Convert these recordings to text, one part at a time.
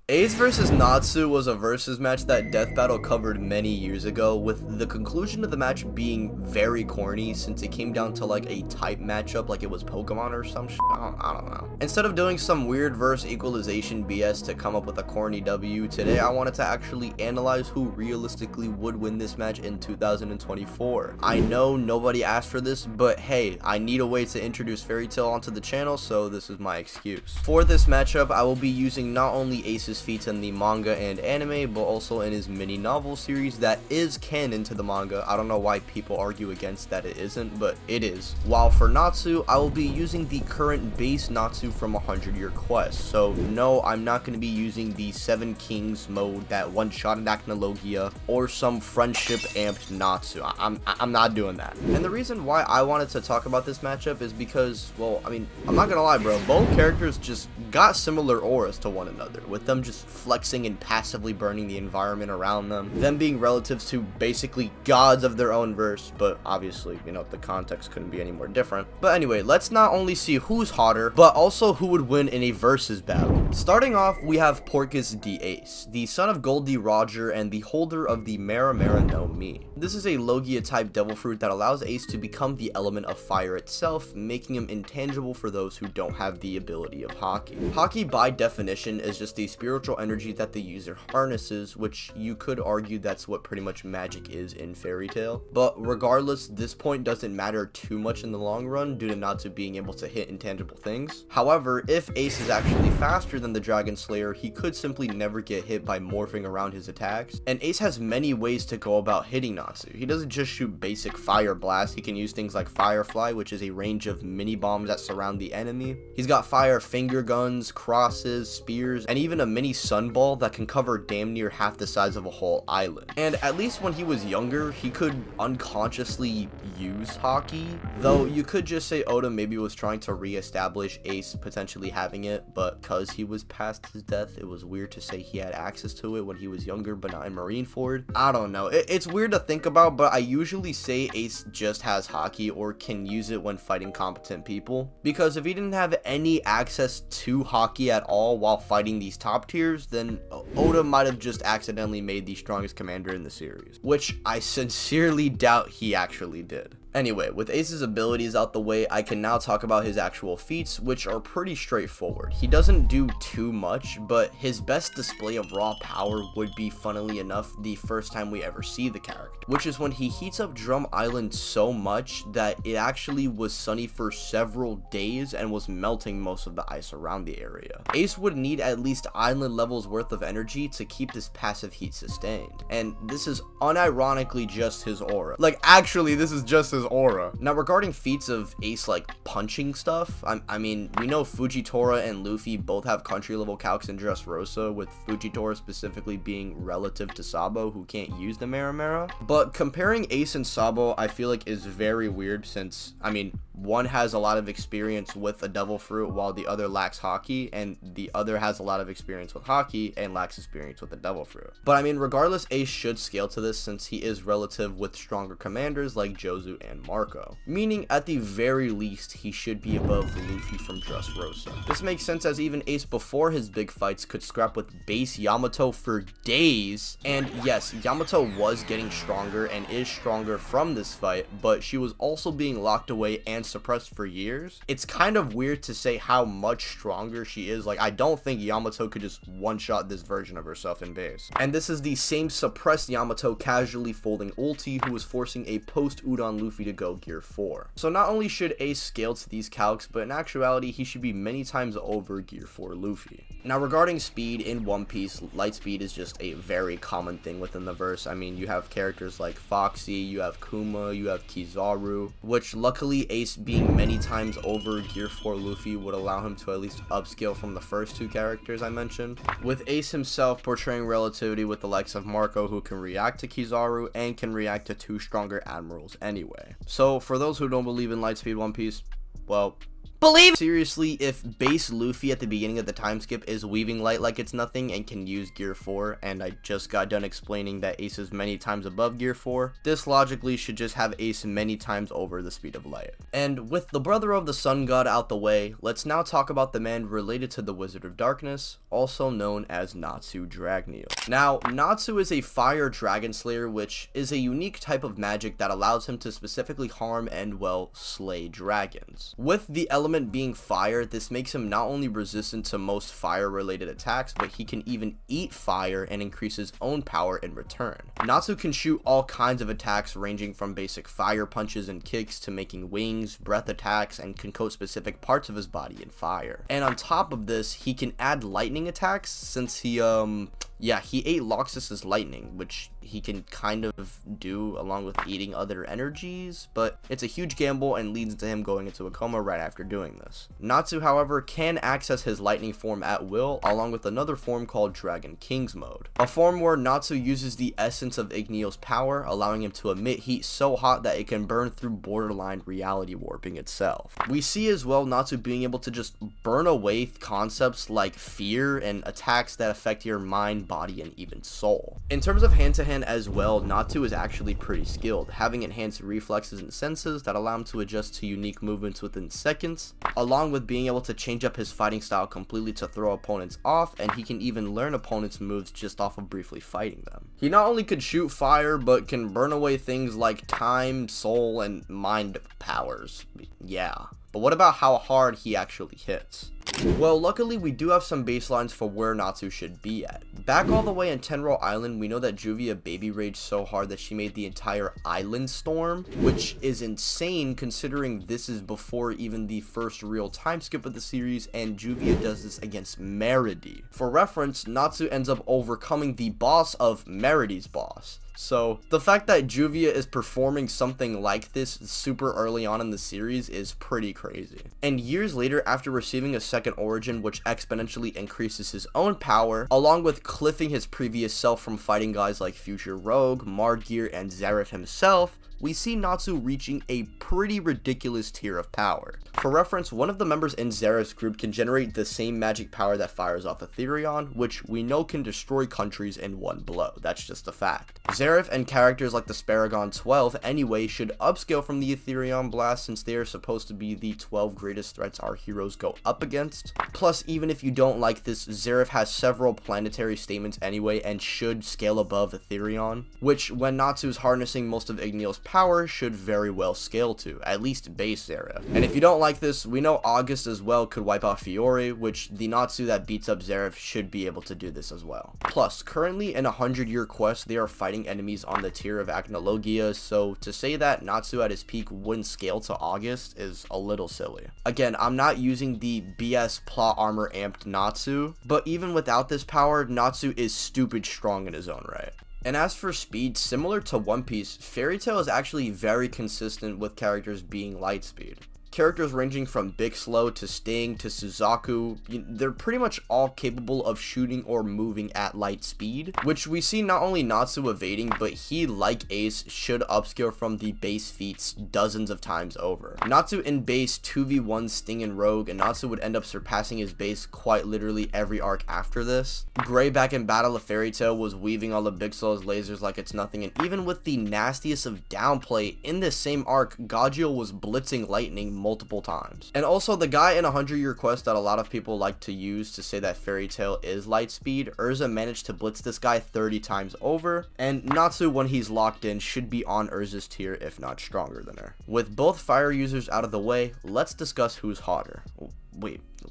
Ace versus Natsu was a versus match that Death Battle covered many years ago, with the conclusion of the match being very corny since it came down to like a type matchup like it was Pokemon or some shit. I don't know. Instead of doing some weird verse equalization BS to come up with a corny W, today I wanted to actually analyze who realistically would win this match in 2024. I know nobody asked for this, but hey, I need a way to introduce Fairy Tail onto the channel, so this is my excuse. For this matchup, I will be using not only Ace's feats in the manga and anime, but also in his mini novel series that is canon to the manga. I don't know why people argue against that it isn't, but it is. While for Natsu, I will be using the current base Natsu from 100 Year Quest. So no, I'm not going to be using the 7 Kings mode that one-shot Acnologia or some friendship amped Natsu. I'm not doing that. And the reason why I wanted to talk about this matchup is because, well, I mean, I'm not gonna lie, bro, both characters just got similar auras to one another, with them just flexing and passively burning the environment around them being relatives to basically gods of their own verse, but obviously, you know, the context couldn't be any more different. But anyway, let's not only see who's hotter, but also who would win in a versus battle. Starting off, we have Porcus the Ace, the son of Goldie Roger and the holder of the Mera Mera no Mi. This is a Logia type devil fruit that allows Ace to become the element of fire itself, making him intangible for those who don't have the ability of Haki. Haki by definition is just a spiritual energy that the user harnesses, which you could argue that's what pretty much magic is in Fairy Tail. But regardless, this point doesn't matter too much in the long run due to Natsu being able to hit intangible things. However, if Ace is actually faster than the Dragon Slayer, he could simply never get hit by morphing around his attacks. And Ace has many ways to go about hitting Natsu. He doesn't just shoot basic fire blast, he can use things like Firefly, which is a range of mini bombs that surround the enemy. He's got fire finger guns, crosses, spears, and even a mini sunball that can cover damn near half the size of a whole island. And at least when he was younger, he could unconsciously use Haki, though you could just say Oda maybe was trying to re-establish Ace potentially having it, but because he was past his death, it was weird to say he had access to it when he was younger but not in Marineford. I don't know, it's weird to think about, but I usually say Ace just has Haki or can use it when fighting competent people, because if he didn't have any access to Haki at all while fighting these top tiers, then Oda might have just accidentally made the strongest commander in the series, which I sincerely doubt he actually did. Anyway, with Ace's abilities out the way, I can now talk about his actual feats, which are pretty straightforward. He doesn't do too much, but his best display of raw power would be, funnily enough, the first time we ever see the character, which is when he heats up Drum Island so much that it actually was sunny for several days and was melting most of the ice around the area. Ace would need at least island levels worth of energy to keep this passive heat sustained, and this is unironically just his aura. Like, actually, this is just his aura. Now, regarding feats of Ace like punching stuff, I mean, we know Fujitora and Luffy both have country level calcs in Dressrosa, with Fujitora specifically being relative to Sabo, who can't use the Mera Mera. But comparing Ace and Sabo, I feel like is very weird since, I mean, one has a lot of experience with a devil fruit while the other lacks Haki, and the other has a lot of experience with Haki and lacks experience with the devil fruit. But I mean, regardless, Ace should scale to this since he is relative with stronger commanders like Jozu and Marco, meaning at the very least he should be above Luffy from Dressrosa. This makes sense as even Ace before his big fights could scrap with base Yamato for days, and yes, Yamato was getting stronger and is stronger from this fight, but she was also being locked away and suppressed for years. It's kind of weird to say how much stronger she is. Like, I don't think Yamato could just one-shot this version of herself in base. And this is the same suppressed Yamato casually folding ulti who was forcing a post-Udon Luffy to go Gear 4. So not only should Ace scale to these calcs, but in actuality he should be many times over Gear 4 Luffy. Now, regarding speed in One Piece, light speed is just a very common thing within the verse. I mean, you have characters like Foxy, you have Kuma, you have Kizaru, which luckily Ace being many times over Gear 4 Luffy would allow him to at least upscale from the first two characters I mentioned, with Ace himself portraying relativity with the likes of Marco, who can react to Kizaru and can react to two stronger admirals anyway. So for those who don't believe in Lightspeed One Piece, well, believe. Seriously, if base Luffy at the beginning of the time skip is weaving light like it's nothing and can use gear 4, and I just got done explaining that Ace is many times above gear 4, this logically should just have Ace many times over the speed of light. And with the brother of the sun god out the way, let's now talk about the man related to the Wizard of Darkness, also known as Natsu Dragneel. Now, Natsu is a fire dragon slayer, which is a unique type of magic that allows him to specifically harm and, well, slay dragons. With the element being fire, this makes him not only resistant to most fire related attacks, but he can even eat fire and increase his own power in return. Natsu can shoot all kinds of attacks ranging from basic fire punches and kicks to making wings, breath attacks, and can coat specific parts of his body in fire. And on top of this, he can add lightning attacks since he ate Loxus's lightning, which he can kind of do along with eating other energies, but it's a huge gamble and leads to him going into a coma right after doing this. Natsu, however, can access his lightning form at will, along with another form called Dragon King's Mode, a form where Natsu uses the essence of Igneal's power, allowing him to emit heat so hot that it can burn through borderline reality warping itself. We see as well Natsu being able to just burn away concepts like fear and attacks that affect your mind, body, and even soul. In terms of hand-to-hand as well, Natsu is actually pretty skilled, having enhanced reflexes and senses that allow him to adjust to unique movements within seconds, along with being able to change up his fighting style completely to throw opponents off, and he can even learn opponents' moves just off of briefly fighting them. He not only could shoot fire, but can burn away things like time, soul, and mind powers. Yeah. But what about how hard he actually hits? Well, luckily we do have some baselines for where Natsu should be at. Back all the way in Tenro Island, we know that Juvia baby raged so hard that she made the entire island storm, which is insane considering this is before even the first real time skip of the series, and Juvia does this against Meredy. For reference, Natsu ends up overcoming the boss of Meredy's boss. So, the fact that Juvia is performing something like this super early on in the series is pretty crazy. And years later, after receiving a second origin which exponentially increases his own power, along with cliffing his previous self from fighting guys like Future Rogue, Mardgear, and Zareth himself, we see Natsu reaching a pretty ridiculous tier of power. For reference, one of the members in Zareth's group can generate the same magic power that fires off Aetherion, which we know can destroy countries in one blow. That's just a fact. Zareth and characters like the Sparagon 12 anyway should upscale from the Aetherion Blast, since they are supposed to be the 12 greatest threats our heroes go up against. Plus, even if you don't like this, Zareth has several planetary statements anyway and should scale above Aetherion, which when Natsu's harnessing most of Igneal's power should very well scale to, at least base Zareth. And if you don't like this, we know August as well could wipe out Fiore, which the Natsu that beats up Zareth should be able to do this as well. Plus, currently in a 100-year quest, they are fighting enemies on the tier of Acnologia, so to say that Natsu at his peak wouldn't scale to August is a little silly. Again, I'm not using the BS plot armor amped Natsu, but even without this power, Natsu is stupid strong in his own right. And as for speed, similar to One Piece, Fairy Tail is actually very consistent with characters being light speed. Characters ranging from Big Slow to Sting to Suzaku, they're pretty much all capable of shooting or moving at light speed, which we see not only Natsu evading, but he, like Ace, should upscale from the base feats dozens of times over. Natsu in base 2v1 Sting and Rogue, and Natsu would end up surpassing his base quite literally every arc after this. Gray back in Battle of Fairy Tail was weaving all of Big Slow's lasers like it's nothing, and even with the nastiest of downplay, in this same arc, Gajeel was blitzing lightning multiple times. And also, the guy in a 100-year quest that a lot of people like to use to say that Fairy Tail is light speed, Urza managed to blitz this guy 30 times over, and Natsu, when he's locked in, should be on Urza's tier if not stronger than her. With both fire users out of the way, let's discuss who's hotter.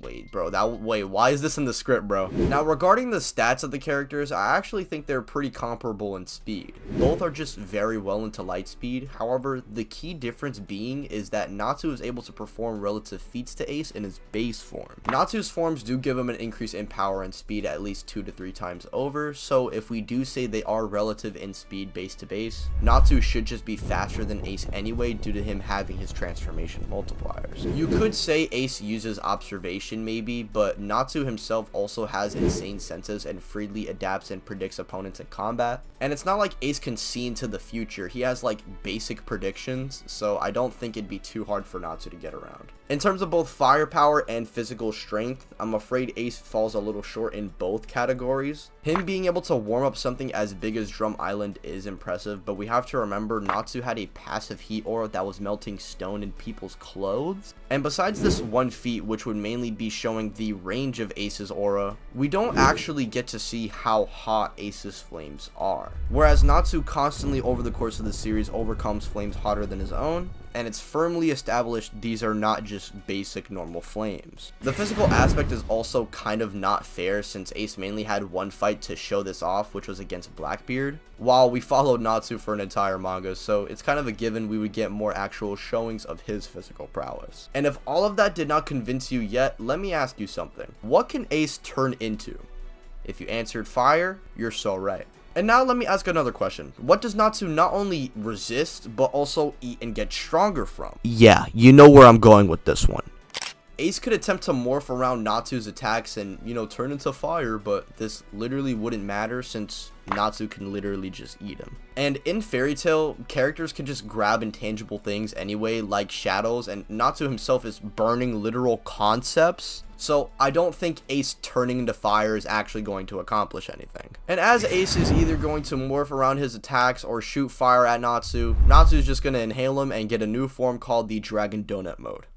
Wait, bro, why is this in the script, bro? Now, regarding the stats of the characters, I actually think they're pretty comparable in speed. Both are just very well into light speed. However, the key difference being is that Natsu is able to perform relative feats to Ace in his base form. Natsu's forms do give him an increase in power and speed at least 2 to 3 times over, so if we do say they are relative in speed base to base, Natsu should just be faster than Ace anyway due to him having his transformation multipliers. You could say Ace uses observation observation maybe, but Natsu himself also has insane senses and freely adapts and predicts opponents in combat. And it's not like Ace can see into the future. He has like basic predictions, so I don't think it'd be too hard for Natsu to get around. In terms of both firepower and physical strength, I'm afraid Ace falls a little short in both categories. Him being able to warm up something as big as Drum Island is impressive, but we have to remember Natsu had a passive heat aura that was melting stone in people's clothes. And besides this one feat, which would mainly be showing the range of Ace's aura, we don't actually get to see how hot Ace's flames are. Whereas Natsu constantly over the course of the series overcomes flames hotter than his own, and it's firmly established these are not just basic normal flames. The physical aspect is also kind of not fair, since Ace mainly had one fight to show this off, which was against Blackbeard, while we followed Natsu for an entire manga, so it's kind of a given we would get more actual showings of his physical prowess. And if all of that did not convince you yet, let me ask you something. What can Ace turn into? If you answered fire, you're so right. And now let me ask another question. What does Natsu not only resist, but also eat and get stronger from? Yeah, you know where I'm going with this one. Ace could attempt to morph around Natsu's attacks and, turn into fire, but this literally wouldn't matter since Natsu can literally just eat him. And in Fairy Tail, characters can just grab intangible things anyway, like shadows, and Natsu himself is burning literal concepts. So I don't think Ace turning into fire is actually going to accomplish anything. And as Ace is either going to morph around his attacks or shoot fire at Natsu, Natsu's just going to inhale him and get a new form called the Dragon Donut mode.